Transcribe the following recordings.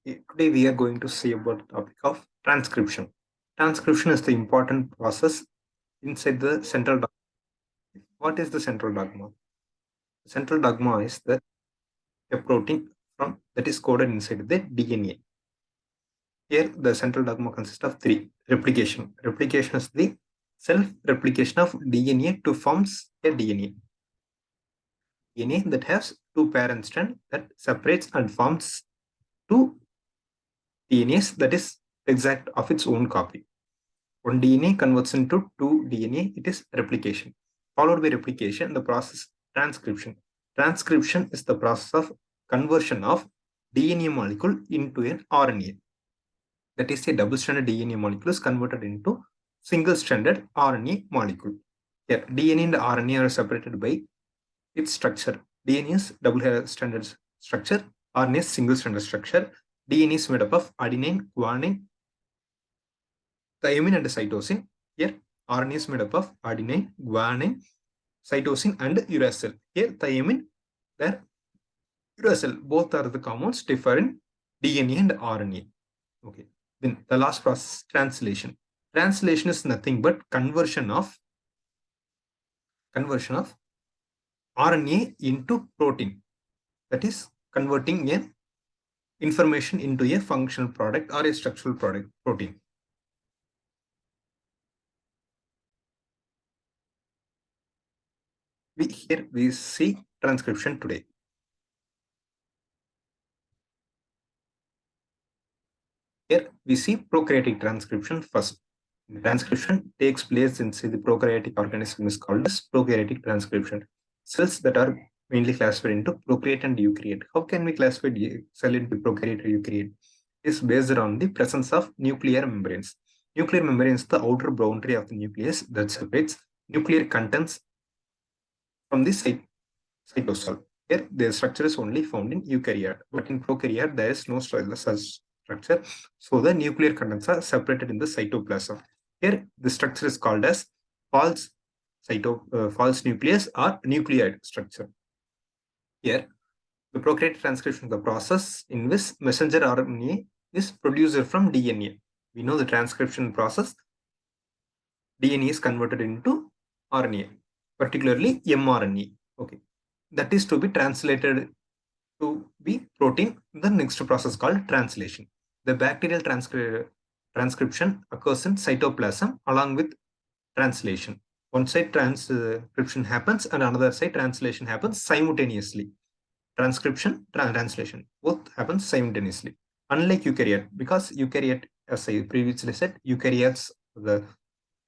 Today we are going to see about the topic of transcription. Transcription is the important process inside the central dogma. What is the central dogma? The central dogma is that a protein that is coded inside the DNA. Here the central dogma consists of three. Replication. Replication is the self-replication of DNA to forms a DNA. DNA that has two parent strands that separates and forms two DNAs that is exact of its own copy. One DNA converts into two DNA, it is replication. Followed by replication, the process transcription. Transcription is the process of conversion of DNA molecule into an RNA. That is, a double-stranded DNA molecule is converted into single-stranded RNA molecule. Here, DNA and RNA are separated by its structure. DNA is double-stranded structure, RNA is single-stranded structure. DNA is made up of adenine, guanine, thymine and cytosine. Here, RNA is made up of adenine, guanine, cytosine and uracil. Here, thymine, there, uracil. Both are the compounds differ in DNA and RNA. Okay. Then the last process, translation. Translation is nothing but conversion of RNA into protein. That is converting a information into a functional product or a structural product, protein. Here we see transcription today. Here we see prokaryotic transcription first. The transcription takes place inside the prokaryotic organism is called as prokaryotic transcription. Cells that are mainly classified into prokaryote and eukaryote. How can we classify the cell into prokaryote or eukaryote? It is based on the presence of nuclear membranes. Nuclear membrane is the outer boundary of the nucleus that separates nuclear contents from the cytosol. Here, the structure is only found in eukaryote, but in prokaryote, there is no such structure. So the nuclear contents are separated in the cytoplasm. Here, the structure is called as false nucleus or nucleoid structure. Here, the prokaryotic transcription is the process in which messenger RNA is produced from DNA. We know the transcription process. DNA is converted into RNA, particularly mRNA. Okay, that is to be translated to be protein. The next process called translation. The bacterial transcription occurs in cytoplasm along with translation. One side transcription happens and another side translation happens simultaneously. Transcription, translation, both happens simultaneously. Unlike eukaryote, because eukaryote, as I previously said, eukaryotes the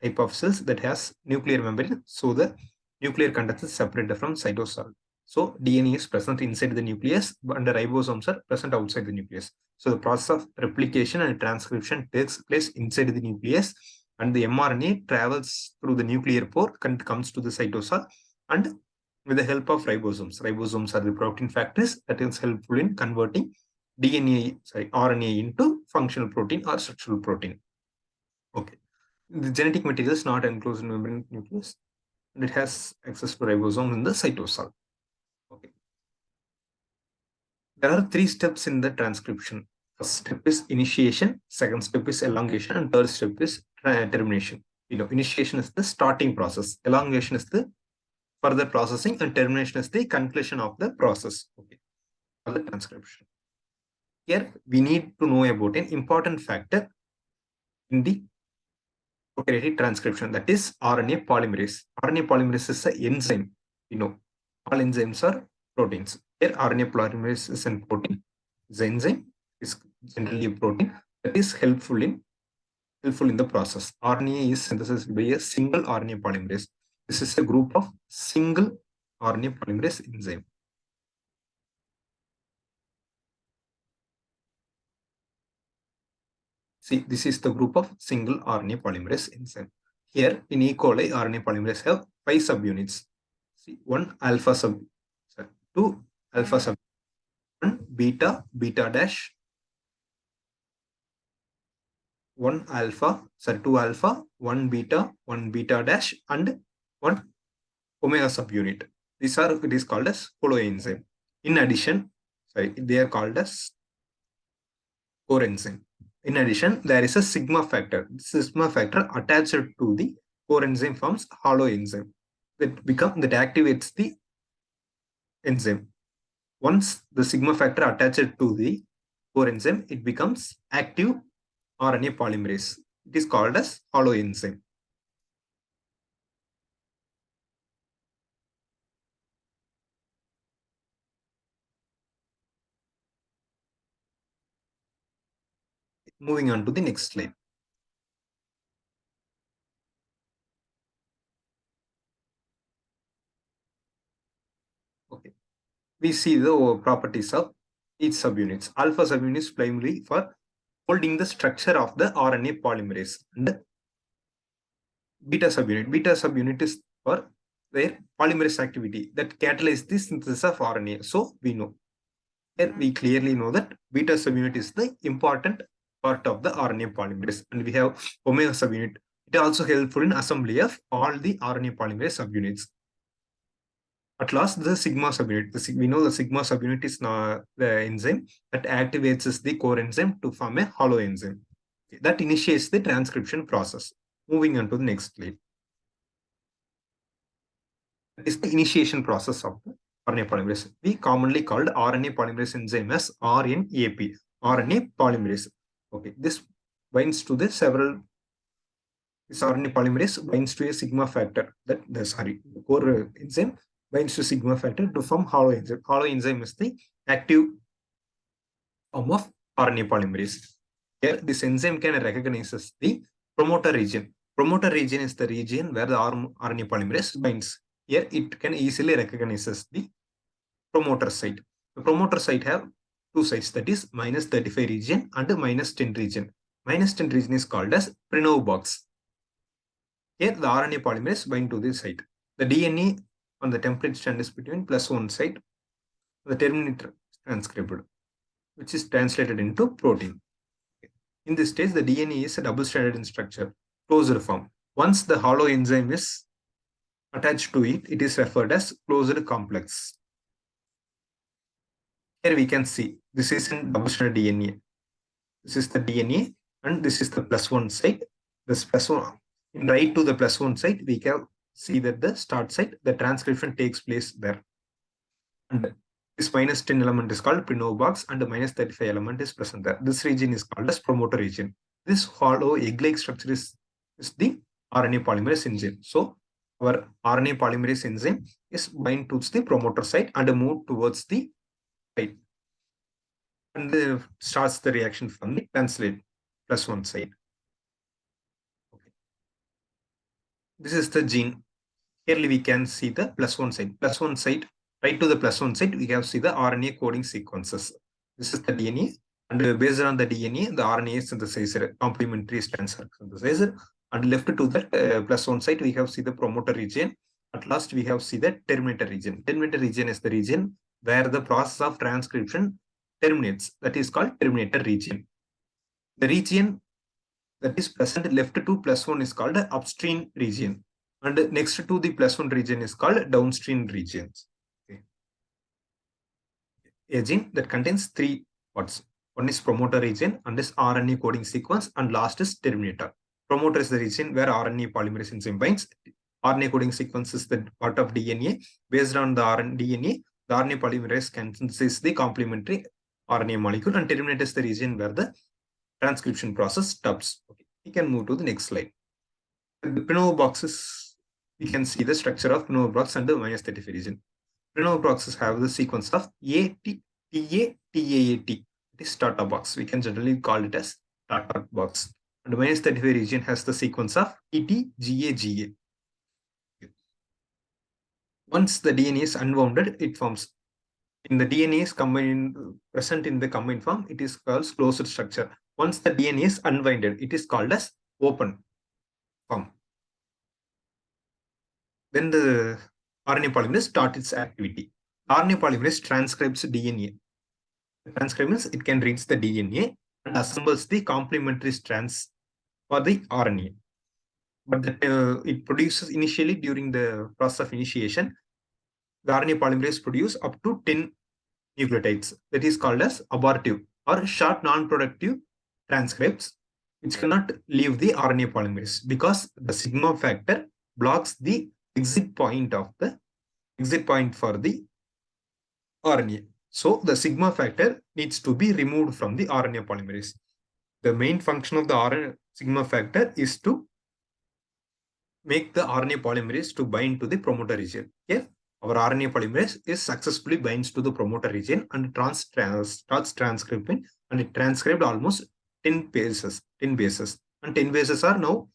type of cells that has nuclear membrane, so the nuclear content is separated from cytosol. So DNA is present inside the nucleus, and the ribosomes are present outside the nucleus. So the process of replication and transcription takes place inside the nucleus, and the mRNA travels through the nuclear pore and comes to the cytosol, and with the help of ribosomes. Ribosomes are the protein factories that is helpful in converting RNA into functional protein or structural protein. Okay. The genetic material is not enclosed in membrane nucleus, and it has access to ribosome in the cytosol. Okay. There are three steps in the transcription. First step is initiation, second step is elongation, and third step is termination. Initiation is the starting process, elongation is the further processing, and termination is the conclusion of the process. Okay, for the transcription. Here we need to know about an important factor in the prokaryotic transcription, that is RNA polymerase. RNA polymerase is an enzyme. All enzymes are proteins. Here RNA polymerase is a protein. The enzyme is generally a protein that is helpful in the process. RNA is synthesized by a single RNA polymerase. This is a group of single RNA polymerase enzyme. See, this is the group of single RNA polymerase enzyme. Here in E. coli, RNA polymerase have 5 subunits. See, 1 alpha sub, 2 alpha sub, 1 beta, beta dash, 1 alpha, 2 alpha, 1 beta dash, and 1 omega subunit. It is called as holoenzyme. In addition, they are called as coenzyme. In addition, there is a sigma factor. Sigma factor attached to the coenzyme forms haloenzyme that activates the enzyme. Once the sigma factor attached to the coenzyme, it becomes active RNA polymerase. It is called as haloenzyme. Moving on to the next slide. Okay. We see the properties of each subunits. Alpha subunit is primarily for holding the structure of the RNA polymerase, and beta subunit. Beta subunit is for their polymerase activity that catalyzes the synthesis of RNA. So we know here we clearly know that beta subunit is the important part of the RNA polymerase, and we have omega subunit. It is also helpful in assembly of all the RNA polymerase subunits. At last, the sigma subunit. We know the sigma subunit is the enzyme that activates the core enzyme to form a haloenzyme. That initiates the transcription process. Moving on to the next slide. That is the initiation process of the RNA polymerase. We commonly called RNA polymerase enzyme as RNAP, RNA polymerase. Okay, this binds to the several. This RNA polymerase binds to a sigma factor. The core enzyme binds to sigma factor to form haloenzyme. Haloenzyme is the active form of RNA polymerase. Here, this enzyme can recognize the promoter region. Promoter region is the region where the RNA polymerase binds. Here, it can easily recognize the promoter site. The promoter site have two sites, that is -35 region and -10 region. -10 region is called as Prenov box. Here, the RNA polymerase bind to this site. The DNA on the template strand is between +1 site. The terminator is transcribed, which is translated into protein. In this stage, the DNA is a double-stranded in structure, closed form. Once the haloenzyme is attached to it, it is referred as closed complex. Here we can see this is in double-stranded DNA. This is the DNA, and this is the +1 site. This +1, in right to the +1 site, we can see that the start site, the transcription takes place there. And this -10 element is called Prenov box, and the -35 element is present there. This region is called as promoter region. This hollow egg-like structure is the RNA polymerase enzyme. So our RNA polymerase enzyme is bind to the promoter site and move towards the site, and starts the reaction from the translate +1 site. Okay. This is the gene. Here we can see the +1 site. +1 site, right to the +1 site, we have see the RNA coding sequences. This is the DNA, and based on the DNA, the RNA is synthesizer, complementary strands are synthesizer. And left to that +1 site, we have see the promoter region. At last, we have see the terminator region. Terminator region is the region where the process of transcription terminates. That is called terminator region. The region that is present left to +1 is called upstream region, and next to the +1 region is called downstream regions. Okay. A gene that contains 3 parts. One is promoter region, and is RNA coding sequence, and last is terminator. Promoter is the region where RNA polymerase enzyme binds. RNA coding sequence is the part of DNA. Based on the DNA, the RNA polymerase can synthesize the complementary RNA molecule, and terminator is the region where the transcription process stops. Okay. We can move to the next slide. The Prenov boxes, we can see the structure of Prenov box and the -35 region. Prenov boxes have the sequence of AT, TA, TAAT. It is starter box. We can generally call it as starter box. And -35 region has the sequence of ET, GA, GA. Once the DNA is unwounded, it forms. In the DNA is combined, present in the combined form, it is called closed structure. Once the DNA is unwinded, it is called as open form. Then the RNA polymerase starts its activity. RNA polymerase transcribes DNA. Transcribes, it can read the DNA and assembles the complementary strands for the RNA. But it produces initially during the process of initiation, the RNA polymerase produce up to 10 nucleotides. That is called as abortive. or short non-productive transcripts which cannot leave the RNA polymerase because the sigma factor blocks the exit point for the RNA. So the sigma factor needs to be removed from the RNA polymerase. The main function of the RNA sigma factor is to make the RNA polymerase to bind to the promoter region. Here, our RNA polymerase is successfully binds to the promoter region and starts transcribing, and it transcribed almost 10 bases. And 10 bases are now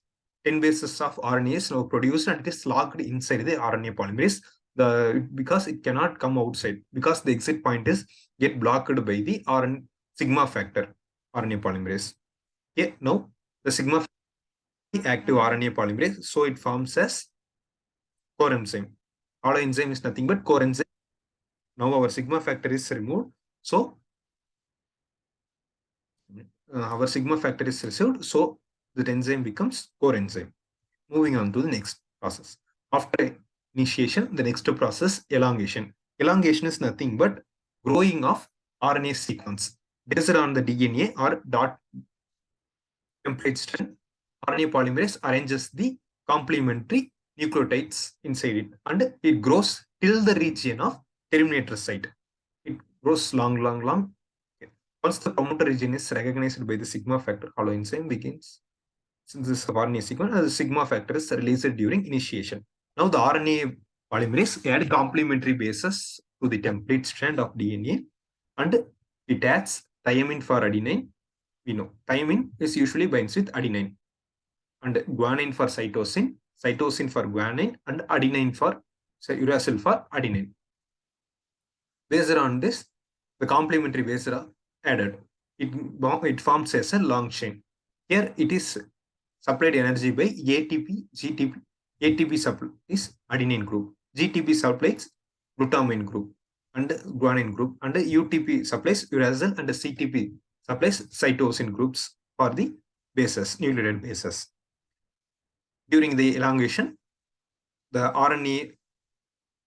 10 bases of RNA is now produced and it is locked inside the RNA polymerase. Because it cannot come outside because the exit point is get blocked by the RNA sigma factor RNA polymerase. Okay, now the sigma active RNA polymerase, so it forms as coenzyme. Holoenzyme is nothing but coenzyme. Now our sigma factor is removed, so our sigma factor is removed, so the enzyme becomes coenzyme. Moving on to the next process. After initiation, the next process, elongation. Elongation is nothing but growing of RNA sequence based on the DNA or dot template strand. RNA polymerase arranges the complementary nucleotides inside it and it grows till the region of terminator site. It grows long. Okay. Once the promoter region is recognized by the sigma factor, holoenzyme begins synthesis of RNA sequence and the sigma factor is released during initiation. Now the RNA polymerase add complementary bases to the template strand of DNA and it adds thymine for adenine. We know thymine is usually binds with adenine and guanine for cytosine, cytosine for guanine, and adenine for uracil for adenine. Based on this, the complementary bases are added. It forms as a long chain. Here it is supplied energy by ATP, GTP. ATP supplies adenine group, GTP supplies glutamine group and guanine group, and UTP supplies uracil and CTP supplies cytosine groups for the bases, nucleotide bases. During the elongation, the RNA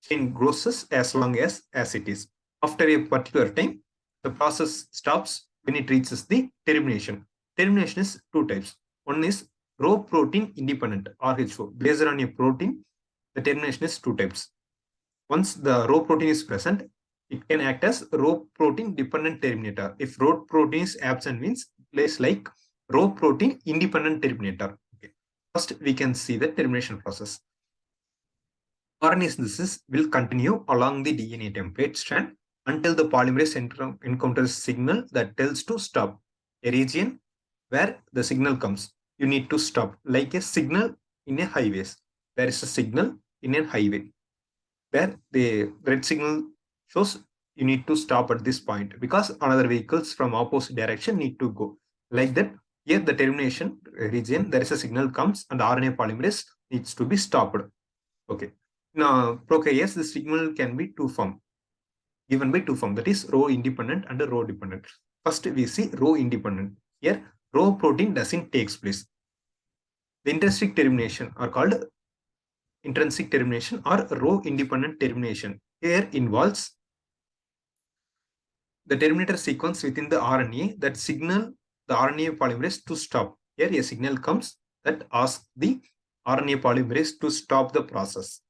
chain grows as long as it is. After a particular time, the process stops when it reaches the termination. Termination is two types. One is Rho protein independent, RHO. Based on a protein, the termination is two types. Once the Rho protein is present, it can act as Rho protein dependent terminator. If Rho protein is absent, means place like Rho protein independent terminator. Okay. First, we can see the termination process. RNA synthesis will continue along the DNA template strand until the polymerase encounters signal that tells to stop. A region where the signal comes, you need to stop, like a signal in a highway. There is a signal in a highway where the red signal shows you need to stop at this point because another vehicles from opposite direction need to go. Like that, here the termination region, there is a signal comes and RNA polymerase needs to be stopped. Okay. Now, prokaryotes, the signal can be given by two forms, that is Rho independent and Rho dependent. First, we see Rho independent. Here, Rho protein doesn't takes place. The intrinsic termination are called intrinsic termination or Rho independent termination. Here involves the terminator sequence within the RNA that signal the RNA polymerase to stop. Here a signal comes that asks the RNA polymerase to stop the process.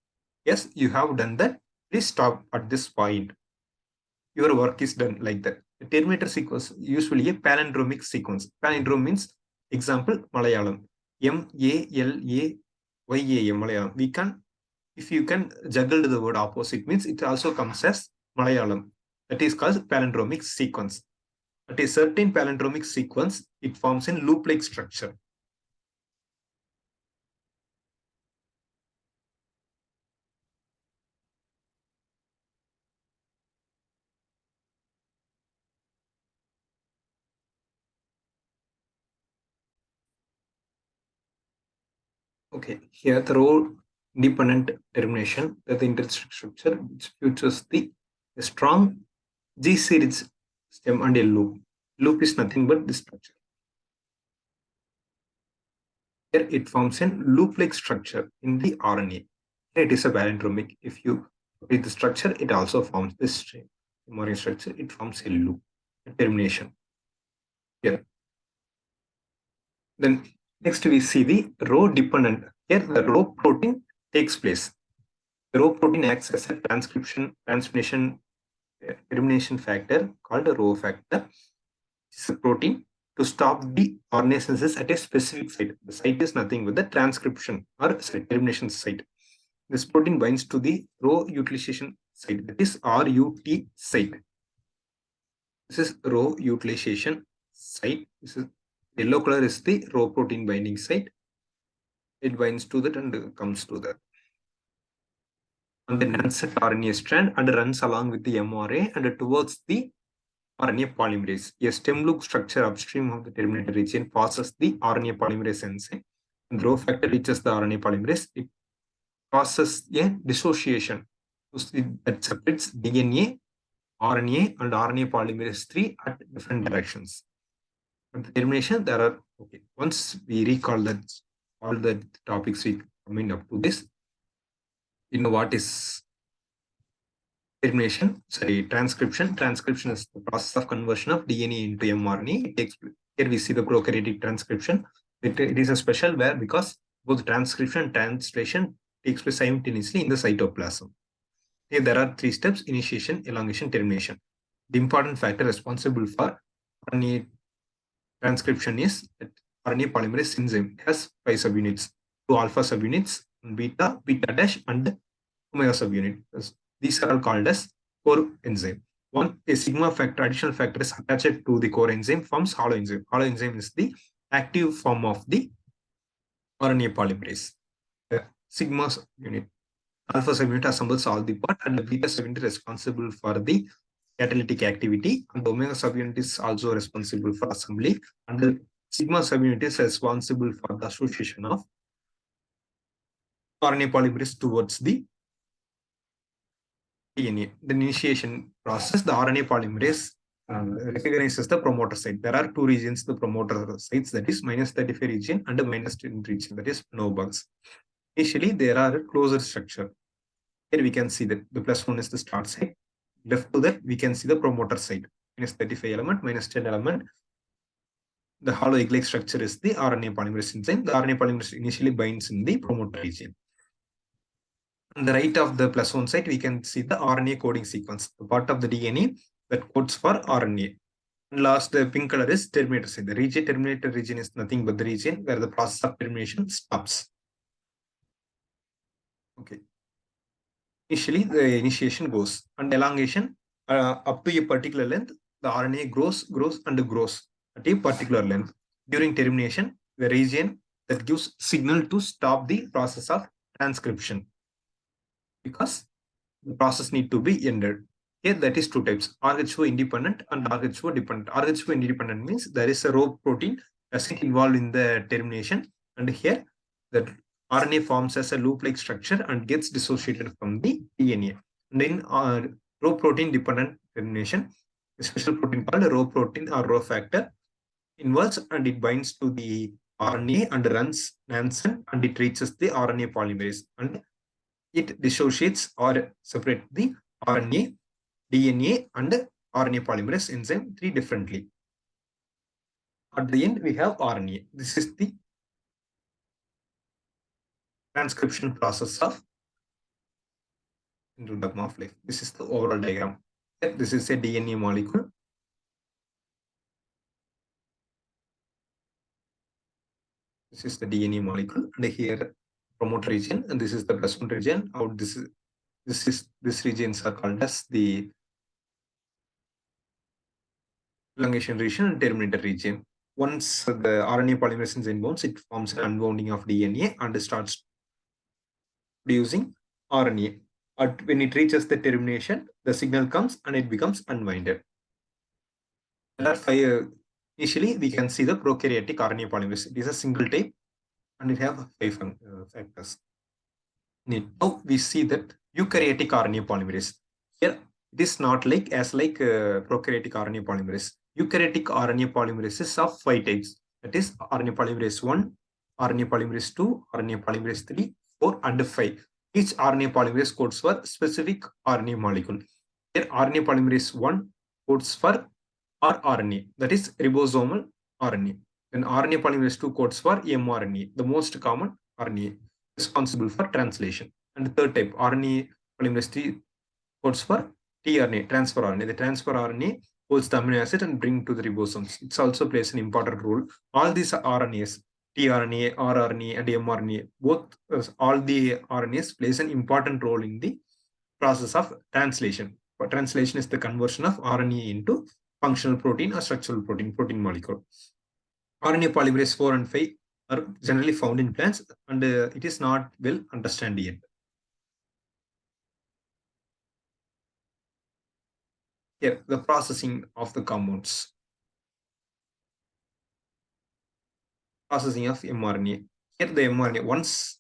Yes, you have done that. Please stop at this point. Your work is done like that. The terminator sequence usually a palindromic sequence. Palindrome means, example, Malayalam. Malayam. Malayalam. If you can juggle the word opposite, means it also comes as Malayalam. That is called palindromic sequence. At a certain palindromic sequence, it forms in loop-like structure. Okay, here the Rho independent termination, that the intrinsic structure which features the strong G-series stem and a loop. Loop is nothing but this structure. Here it forms a loop-like structure in the RNA. Here it is a palindromic. If you read the structure, it also forms this string. More structure, it forms a loop, a termination. here. Then next we see the row dependent. Here the row protein takes place. The row protein acts as a transcription termination factor called a row factor. It's a protein to stop the RNA synthesis at a specific site. The site is nothing but the transcription or termination site. This protein binds to the row utilization site, that is RUT site. This is row utilization site. This is yellow color is the row protein binding site. It binds to that and comes to that. And then runs at RNA strand and runs along with the mRNA and towards the RNA polymerase. A stem loop structure upstream of the terminator region passes the RNA polymerase enzyme. And the row factor reaches the RNA polymerase. It causes a dissociation that separates DNA, RNA, and RNA polymerase 3 at different directions. At the termination, there are, okay, once we recall that all the topics we coming up to this, you know what is transcription is the process of conversion of DNA into mRNA. It takes here we see the prokaryotic transcription. It is a special where because both transcription and translation takes place simultaneously in the cytoplasm. Here there are 3 steps: initiation, elongation, termination. The important factor responsible for RNA transcription is that RNA polymerase enzyme has 5 subunits, 2 alpha subunits, beta, beta dash, and omega subunit. These are all called as core enzyme. One, a sigma factor, additional factor is attached to the core enzyme, forms hollow enzyme. Hollow enzyme is the active form of the RNA polymerase. The sigma unit, alpha subunit assembles all the part, and the beta subunit is responsible for the catalytic activity, and the omega subunit is also responsible for assembly, and the sigma subunit is responsible for the association of RNA polymerase towards the DNA. The initiation process, the RNA polymerase recognizes the promoter site. There are 2 regions, the promoter sites, that is -35 region and -10 region, that is no bugs. Initially, there are a closer structure. Here we can see that the +1 is the start site. Left to that, we can see the promoter site, -35 element, -10 element. The hollow egg-like structure is the RNA polymerase enzyme. The RNA polymerase initially binds in the promoter region. On the right of the +1 site, we can see the RNA coding sequence, the part of the DNA that codes for RNA. And last, the pink color is terminator site. The terminator region is nothing but the region where the process of termination stops. Okay. Initially, the initiation goes, and elongation up to a particular length, the RNA grows at a particular length. During termination, the region that gives signal to stop the process of transcription, because the process need to be ended. Here that is 2 types, RHO independent and RHO dependent. RHO independent means there is a row protein doesn't involved in the termination, and here the RNA forms as a loop-like structure and gets dissociated from the DNA. And then row protein dependent termination, a special protein called a row protein or row factor involves, and it binds to the RNA and runs Nansen, and it reaches the RNA polymerase, and it dissociates or separates the RNA, DNA, and RNA polymerase enzyme 3 differently. At the end, we have RNA. This is the transcription process of rhythm of life. This is the overall diagram. This is a DNA molecule. This is the DNA molecule, and here promoter region, and this is the +1 region. Out this regions are called as the elongation region and terminator region. Once the RNA polymerase enzyme bonds, it forms an unbounding of DNA and starts producing RNA. When it reaches the termination, the signal comes and it becomes unwinded. There are 5. Initially, we can see the prokaryotic RNA polymerase. It is a single type, and it have 5 factors. Now we see that eukaryotic RNA polymerase. Here, it is not like prokaryotic RNA polymerase. Eukaryotic RNA polymerase is of 5 types. That is RNA polymerase 1, RNA polymerase 2, RNA polymerase 3, 4, and 5. Each RNA polymerase codes for specific RNA molecule. Here, RNA polymerase 1 codes for or RNA, that is ribosomal RNA. Then RNA polymerase II codes for mRNA, the most common RNA responsible for translation. And the third type, RNA polymerase III codes for tRNA, transfer RNA. The transfer RNA holds the amino acid and bring to the ribosomes. It also plays an important role. All these RNAs, tRNA, rRNA, and mRNA, both all the RNAs plays an important role in the process of translation. But translation is the conversion of RNA into functional protein or structural protein molecule. RNA polymerase 4 and 5 are generally found in plants, and it is not well understood yet. Here, the processing of the compounds. Processing of mRNA. Here, the mRNA, once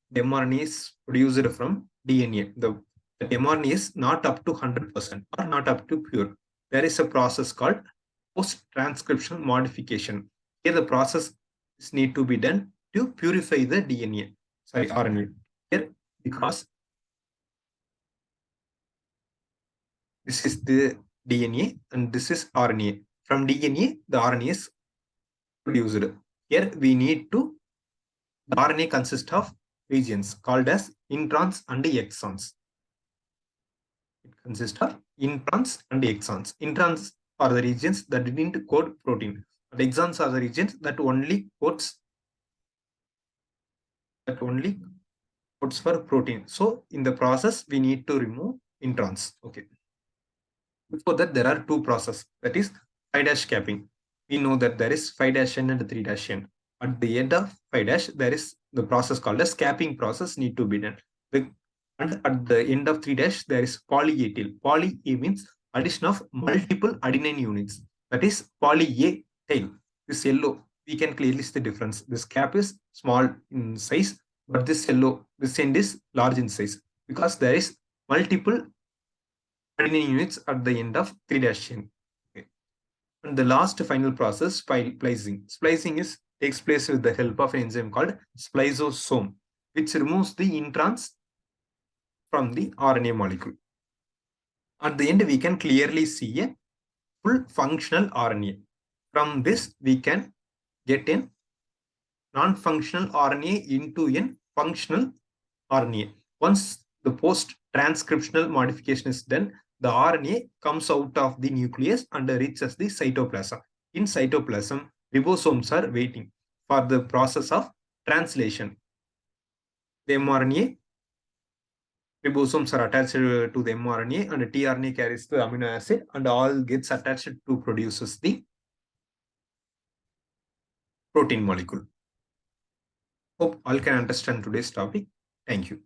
the mRNA is produced from DNA, the mRNA is not up to 100% or not up to pure. There is a process called post-transcriptional modification. Here, the process need to be done to purify the DNA, sorry, RNA. Here, because this is the DNA and this is RNA. From DNA, the RNA is produced. Here, we need to, the RNA consists of regions called as introns and exons. It consists of introns and exons. Introns are the regions that didn't code protein. But exons are the regions that only codes for protein. So in the process, we need to remove introns. Okay. Before that, there are two processes. That is 5' capping. We know that there is 5'N and 3'N. At the end of 5' there is the process called as capping process need to be done. And at the end of 3' there is polyatyl. Poly A means addition of multiple adenine units. That is poly A tail. This yellow, we can clearly see the difference. This cap is small in size, but this yellow, this end is large in size because there is multiple adenine units at the end of 3'N. Okay. And the last final process, splicing. Splicing takes place with the help of an enzyme called spliceosome, which removes the introns from the RNA molecule. At the end, we can clearly see a full functional RNA. From this, we can get a non-functional RNA into a functional RNA. Once the post-transcriptional modification is done, the RNA comes out of the nucleus and reaches the cytoplasm. In cytoplasm, ribosomes are waiting for the process of translation. The mRNA, ribosomes are attached to the mRNA and tRNA carries the amino acid and all gets attached to produces the protein molecule. Hope all can understand today's topic. Thank you.